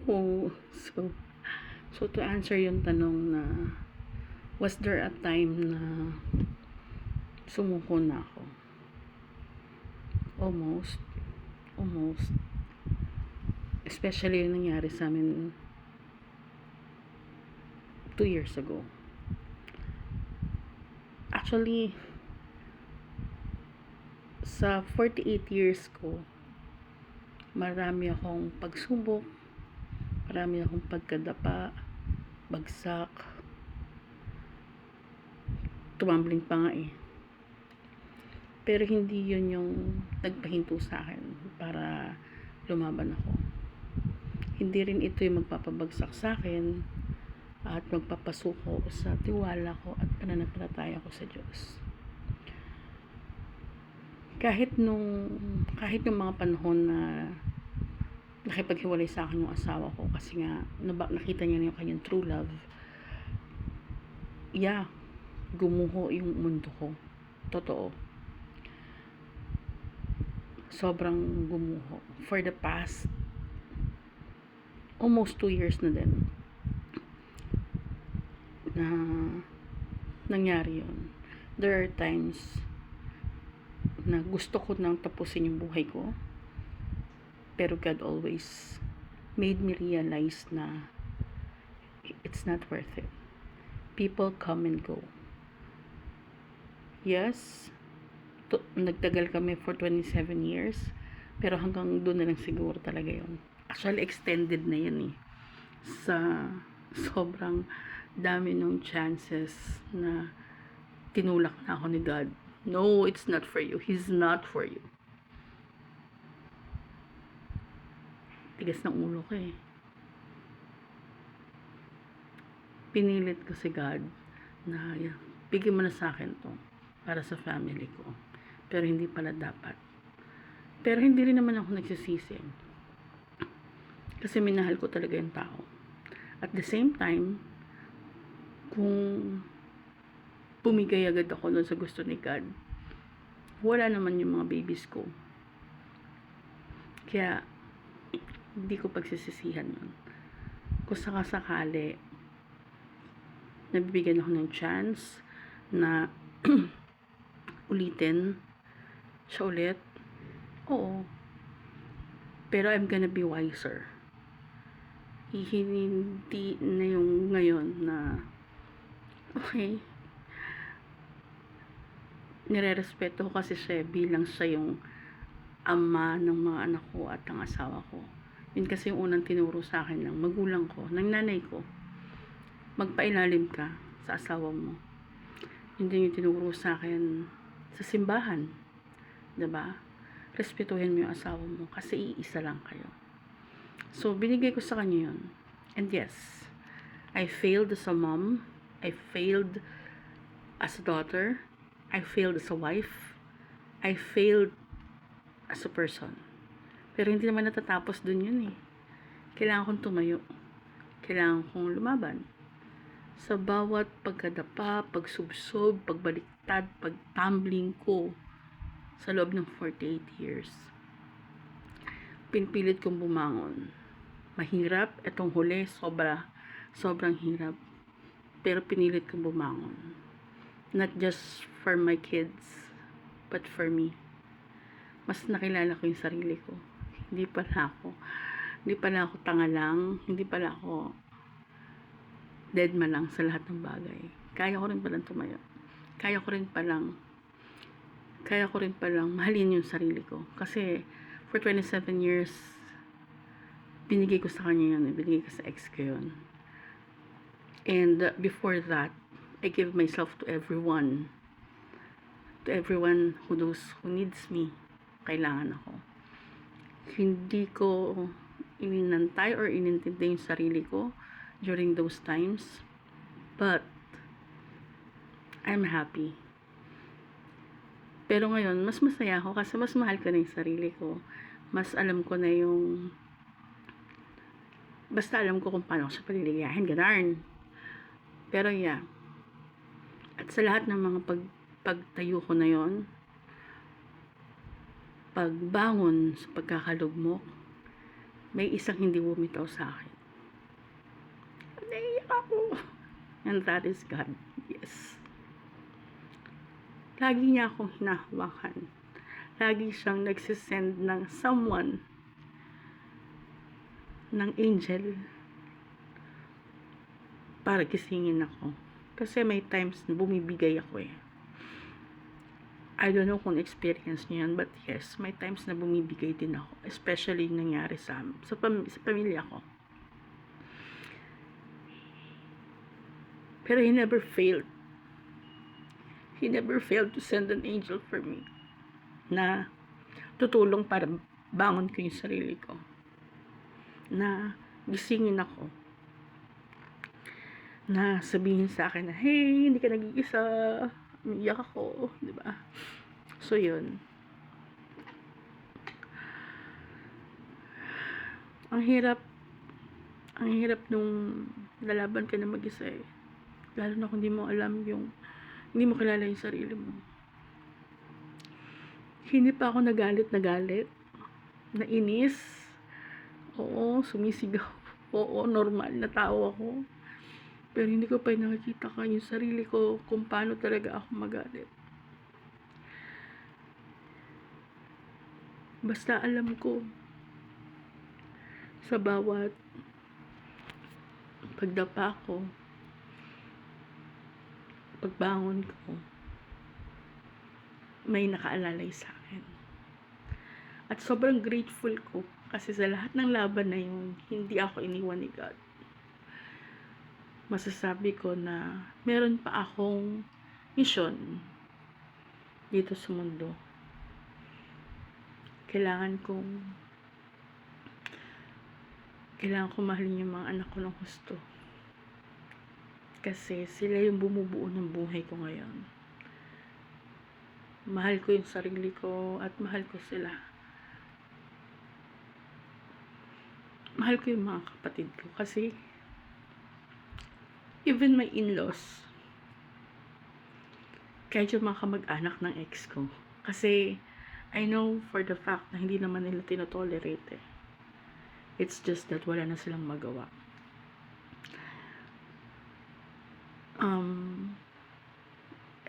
Oh, so to answer yung tanong na, was there a time na sumuko na ako? Almost. Almost. Especially yung nangyari sa amin 2 years ago. Actually, sa 48 years ko, marami akong pagsubok, marami akong pagkadapa, bagsak, tumambling pa nga eh. Pero hindi yun yung nagpahinto sa akin para lumaban ako. Hindi rin ito yung magpapabagsak sa akin at magpapasuko sa tiwala ko at pananampalataya ko sa Diyos. Kahit yung mga panahon na nakipaghiwalay sa akin yung asawa ko kasi nga nakita niya na yung kanyang true love, gumuho yung mundo ko. Totoo. Sobrang gumuho. For the past almost 2 years na din na nangyari yun. There are times na gusto ko nang tapusin yung buhay ko, pero God always made me realize na it's not worth it. People come and go. Yes, nagtagal kami for 27 years, pero hanggang doon na lang siguro talaga yun. Actually, extended na yan eh. Sa sobrang dami ng chances na tinulak na ako ni God. No, it's not for you. He's not for you. Tigas ng ulo ko eh. Pinilit ko si God na bigyan mo na sa akin to para sa family ko. Pero hindi pala dapat. Pero hindi rin naman ako nagsisisi. Kasi minahal ko talaga yung tao. At the same time, kung pumigay agad ako doon sa gusto ni God, wala naman yung mga babies ko. Kaya, hindi ko pagsisisihan yun. Kung sakasakali, nabibigyan ako ng chance na ulitin siya ulit, oo. Pero I'm gonna be wiser. Hindi na yung ngayon na okay, nire-respeto ko kasi siya bilang siya yung ama ng mga anak ko at ng asawa ko. Yun kasi yung unang tinuro sa akin ng magulang ko, ng nanay ko. Magpailalim ka sa asawa mo. Hindi yung tinuro sa akin sa simbahan. Diba? Respetuhin mo yung asawa mo kasi iisa lang kayo. So, binigay ko sa kanya yun. And yes, I failed as a mom. I failed as a daughter. I failed as a wife. I failed as a person. Pero hindi naman natatapos dun yun eh. Kailangan kong tumayo. Kailangan kong lumaban. Sa bawat pagkadapa, pagsubsob, pagbaliktad, pagtumbling ko sa loob ng 48 years, pinipilit kong bumangon. Mahirap, itong huli, sobrang hirap. Pero pinilit kong bumangon. Not just for my kids, but for me. Mas nakilala ko yung sarili ko. Hindi pala ako tanga lang, hindi pala ako deadma lang sa lahat ng bagay. Kaya ko rin palang tumayo. Kaya ko rin palang mahalin yung sarili ko. Kasi for 27 years, binigay ko sa kanya yun. Binigay ko sa ex ko yun. And before that, I give myself to everyone. To everyone who needs me. Kailangan ako. Hindi ko ininantay or inintindi yung sarili ko during those times. But, I'm happy. Pero ngayon, mas masaya ako kasi mas mahal ko na yung sarili ko. Mas alam ko na yung basta alam ko kung paano ko siya paliligayahin, ganarn. Pero yeah. At sa lahat ng mga pagtayo ko na yon, pagbangon sa pagkakalugmok, may isang hindi bumitaw sa akin. And that is God. Yes. Lagi niya akong hinahawakan. Lagi siyang nagsisend ng someone, ng angel, para gisingin ako. Kasi may times na bumibigay ako eh. I don't know kung experience niyo yan, but yes, may times na bumibigay din ako. Especially nangyari sa pamilya ko. Pero He never failed. He never failed to send an angel for me na tutulong para bangon ko yung sarili ko. Na gisingin ako. Na sabihin sa akin na, hey, hindi ka nag-iisa. Umiiyak ako, di ba? So, yun. Ang hirap nung lalaban ka na mag-isa eh. Lalo na kung hindi mo alam hindi mo kilala yung sarili mo. Hindi pa ako nagalit, nainis. Oo, sumisigaw. Oo, normal na tao ako. Pero hindi ko pa nakikita yung sarili ko kung paano talaga ako magalit. Basta alam ko sa bawat pagdapa ko, pagbangon ko, may nakaalalay sa akin. At sobrang grateful ko kasi sa lahat ng laban na yun, hindi ako iniwan ni God. Masasabi ko na meron pa akong mission dito sa mundo. Kailangan kong mahalin yung mga anak ko ng husto. Kasi sila yung bumubuo ng buhay ko ngayon. Mahal ko yung sarili ko at mahal ko sila. Mahal ko yung mga kapatid ko kasi even my in-laws, kahit yung mga kamag-anak ng ex ko, kasi I know for the fact na hindi naman nila tinotolerate eh. It's just that wala na silang magawa.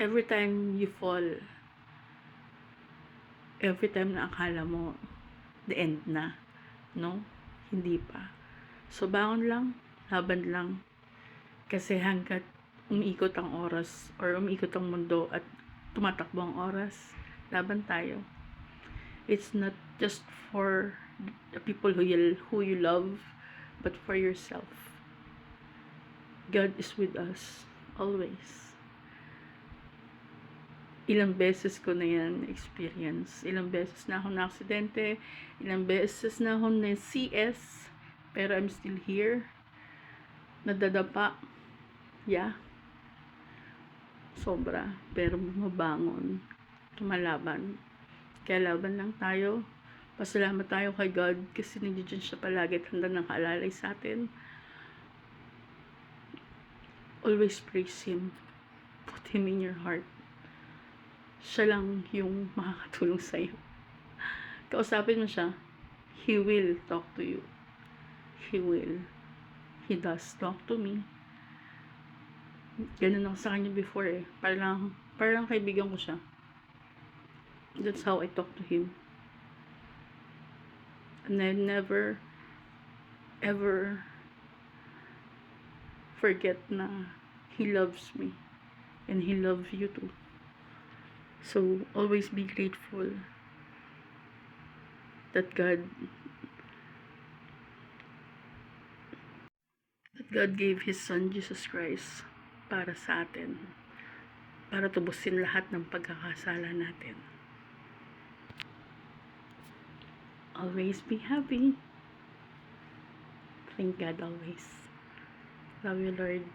Every time you fall, every time na akala mo the end na, no? Hindi pa. So, bangon lang, laban lang. Kasi hanggat umiikot ang oras or umiikot ang mundo at tumatakbo ang oras, laban tayo. It's not just for the people who you love, but for yourself. God is with us always. Ilang beses ko na yan experience. Ilang beses na ako na aksidente. Ilang beses na ako na CS. Pero I'm still here. Nadadapa. Yeah. Sobra. Pero bumabangon. Tumalaban. Kaya laban lang tayo. Pasalamat tayo kay God kasi nandiyan siya palagi at handa nang kaalalay sa atin. Always praise Him. Put Him in your heart. Siya lang yung makakatulong sa'yo. Kausapin mo siya. He will talk to you. He will. He does talk to me. Ganun ako sa kanya before eh. Parang kaibigan ko siya. That's how I talk to him. And I never, ever forget na he loves me. And he loves you too. So, always be grateful that God gave His Son, Jesus Christ, para sa atin. Para tubusin lahat ng pagkakasala natin. Always be happy. Thank God always. Love you, Lord.